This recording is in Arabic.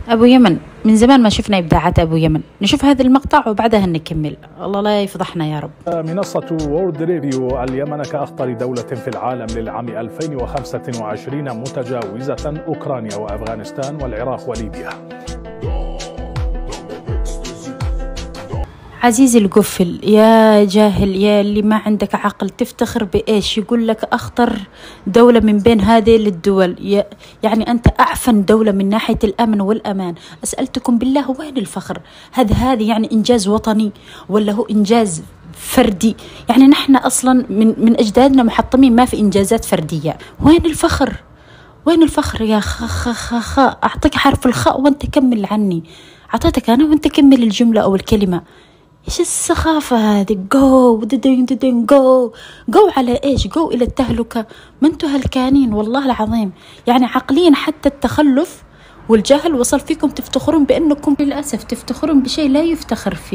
أبو يمن، من زمان ما شفنا إبداعات أبو يمن. نشوف هذا المقطع وبعدها نكمل. الله لا يفضحنا يا رب. منصة وورد ريفيو اليمن كأخطر دولة في العالم للعام 2025 متجاوزة أوكرانيا وأفغانستان والعراق وليبيا. عزيزي القفل، يا جاهل، يا اللي ما عندك عقل، تفتخر بإيش؟ يقول لك أخطر دولة من بين هذه الدول، يعني أنت أعفن دولة من ناحية الأمن والأمان. أسألتكم بالله، وين الفخر؟ هذه يعني إنجاز وطني ولا هو إنجاز فردي؟ يعني نحن أصلا من أجدادنا محطمين، ما في إنجازات فردية. وين الفخر؟ وين الفخر يا خ؟ أعطيك حرف الخاء وأنت كمل عني. أعطيتك أنا وأنت كمل الجملة أو الكلمة. إيش السخافة هذه؟ جو على إيش؟ جو إلى التهلكة. ما أنتوا هلكانين والله العظيم، يعني عقليا حتى التخلف والجهل وصل فيكم. تفتخرون بأنكم، للأسف تفتخرون بشيء لا يفتخر فيه.